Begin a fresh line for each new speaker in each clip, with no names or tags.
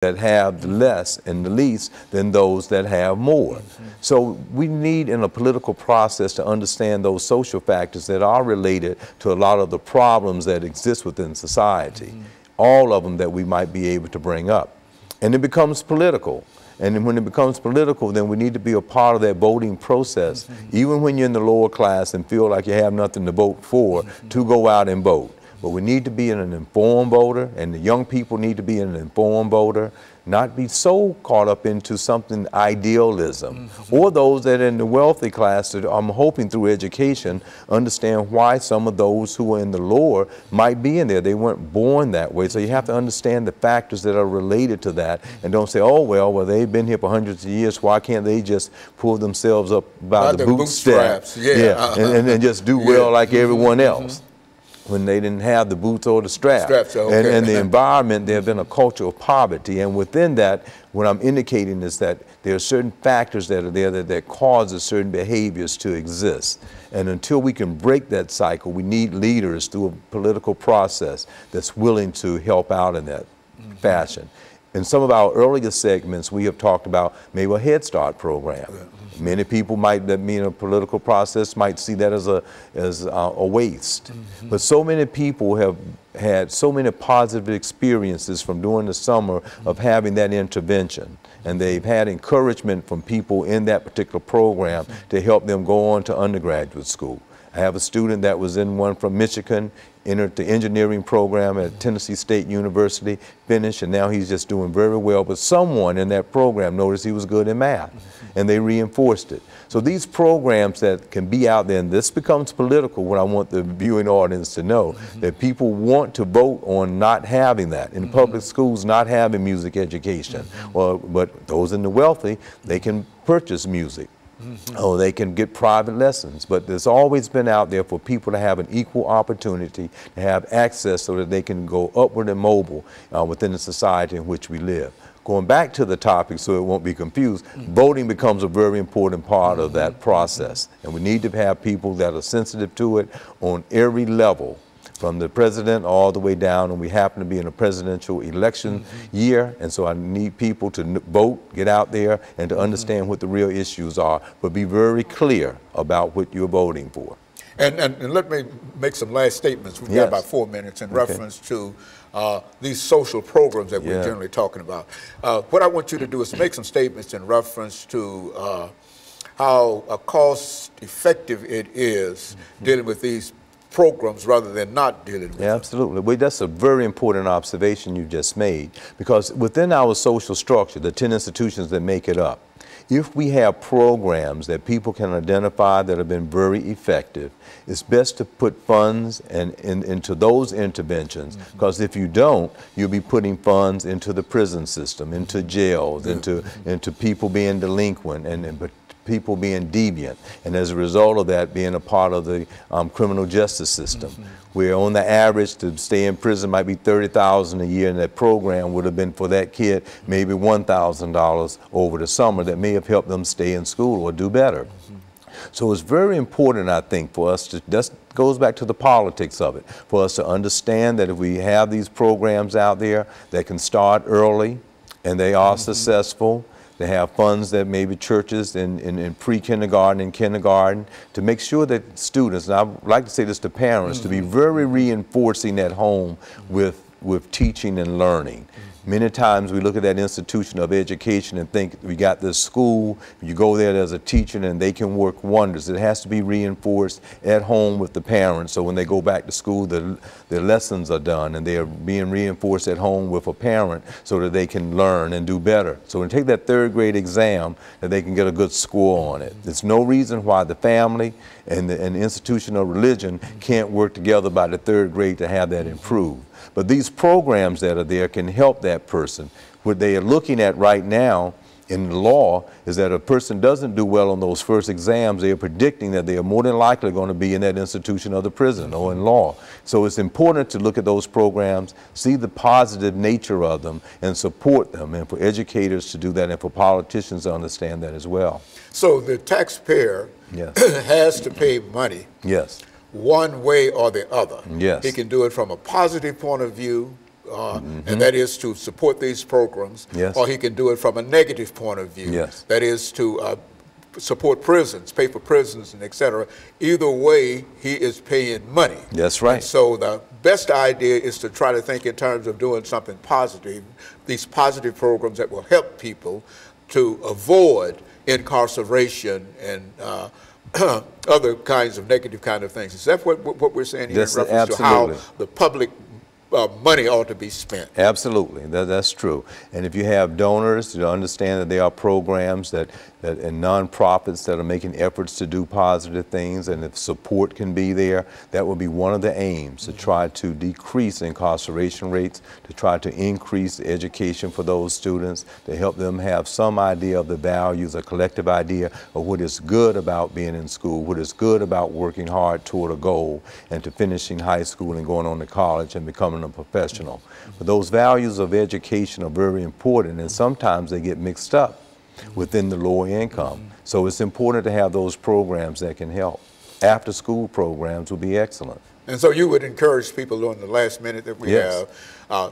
that have the less and the least than those that have more. So we need in a political process to understand those social factors that are related to a lot of the problems that exist within society, all of them that we might be able to bring up. And it becomes political. And then when it becomes political, then we need to be a part of that voting process, even when you're in the lower class and feel like you have nothing to vote for, to go out and vote. But we need to be an informed voter, and the young people need to be an informed voter, not be so caught up into something idealism. Or those that are in the wealthy class that I'm hoping through education understand why some of those who are in the lower might be in there. They weren't born that way. So you have to understand the factors that are related to that, and don't say, oh, well, they've been here for hundreds of years. Why can't they just pull themselves up by the bootstraps? And just do well like everyone else, when they didn't have the boots or the straps. And the environment, there have been a culture of poverty. And within that, what I'm indicating is that there are certain factors that are there that causes certain behaviors to exist. And until we can break that cycle, we need leaders through a political process that's willing to help out in that fashion. In some of our earlier segments, we have talked about maybe a Head Start program. Many people might, that mean a political process, might see that as a waste. But so many people have had so many positive experiences from during the summer of having that intervention. And they've had encouragement from people in that particular program to help them go on to undergraduate school. I have a student that was in one from Michigan, entered the engineering program at Tennessee State University, finished, and now he's just doing very well. But someone in that program noticed he was good in math, and they reinforced it. So these programs that can be out there, and this becomes political, what I want the viewing audience to know, that people want to vote on not having that. In public schools, not having music education. But those in the wealthy, they can purchase music. Oh, they can get private lessons, but there's always been out there for people to have an equal opportunity to have access so that they can go upward and mobile within the society in which we live. Going back to the topic so it won't be confused, voting becomes a very important part of that process, and we need to have people that are sensitive to it on every level, from the president all the way down, and we happen to be in a presidential election year, and so I need people to vote, get out there, and to understand what the real issues are, but be very clear about what you're voting for.
And let me make some last statements. We've got about 4 minutes in reference to these social programs that we're generally talking about. What I want you to do is make some statements in reference to how cost-effective it is dealing with these programs rather than not dealing with them.
Absolutely. Well, that's a very important observation you just made, because within our social structure, the 10 institutions that make it up, if we have programs that people can identify that have been very effective, it's best to put funds into those interventions, because if you don't, you'll be putting funds into the prison system, into jails, into people being delinquent, and people being deviant, and as a result of that, being a part of the criminal justice system, where on the average to stay in prison might be $30,000 a year, and that program would have been for that kid maybe $1,000 over the summer that may have helped them stay in school or do better. So it's very important, I think, for us to, that goes back to the politics of it, for us to understand that if we have these programs out there that can start early and they are successful, they have funds that maybe churches in pre-kindergarten and kindergarten to make sure that students, and I would like to say this to parents, to be very reinforcing at home with teaching and learning. Many times we look at that institution of education and think we got this school, you go there as a teacher and they can work wonders. It has to be reinforced at home with the parents, so when they go back to school, their lessons are done and they are being reinforced at home with a parent so that they can learn and do better. So when they take that 3rd grade exam, that they can get a good score on it. There's no reason why the family and the institution of religion can't work together by the 3rd grade to have that improved. But these programs that are there can help that person. What they are looking at right now in the law is that if a person doesn't do well on those first exams, they are predicting that they are more than likely going to be in that institution of the prison or in law. So it's important to look at those programs, see the positive nature of them, and support them, and for educators to do that, and for politicians to understand that as well.
So the taxpayer has to pay money. One way or the other. He can do it from a positive point of view, and that is to support these programs,
yes.
or he can do it from a negative point of view.
Yes.
That is to support prisons, pay for prisons, and et cetera. Either way, he is paying money.
That's right.
And so the best idea is to try to think in terms of doing something positive, these positive programs that will help people to avoid incarceration and other kinds of negative kind of things. Is that what we're saying here in reference to how the public money ought to be spent?
Absolutely, that's true. And if you have donors, you understand that there are programs and nonprofits that are making efforts to do positive things, and if support can be there, that will be one of the aims, to try to decrease incarceration rates, to try to increase education for those students, to help them have some idea of the values, a collective idea of what is good about being in school, what is good about working hard toward a goal, and to finishing high school and going on to college and becoming a professional. But those values of education are very important, and sometimes they get mixed up within the lower income. So it's important to have those programs that can help. After school programs would be excellent.
And so you would encourage people on the last minute that we have,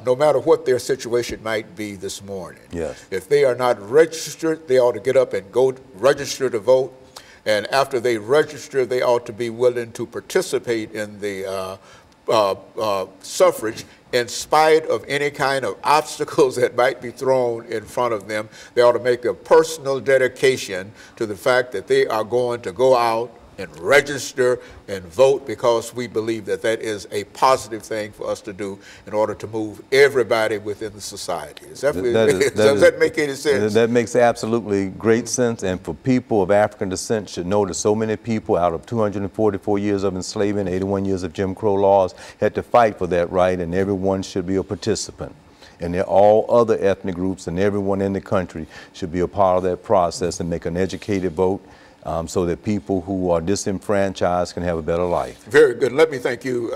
no matter what their situation might be this morning, if they are not registered, they ought to get up and go register to vote. And after they register, they ought to be willing to participate in the suffrage in spite of any kind of obstacles that might be thrown in front of them. They ought to make a personal dedication to the fact that they are going to go out and register and vote, because we believe that that is a positive thing for us to do in order to move everybody within the society. Does that make any sense?
That makes absolutely great sense, and for people of African descent should know that so many people out of 244 years of enslavement, 81 years of Jim Crow laws, had to fight for that right, and everyone should be a participant. And all other ethnic groups and everyone in the country should be a part of that process and make an educated vote, so that people who are disenfranchised can have a better life.
Very good. Let me thank you,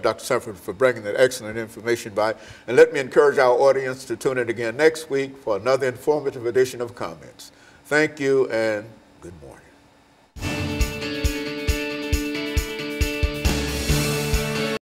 Dr. Sanford, for bringing that excellent information by. And let me encourage our audience to tune in again next week for another informative edition of Comments. Thank you and good morning.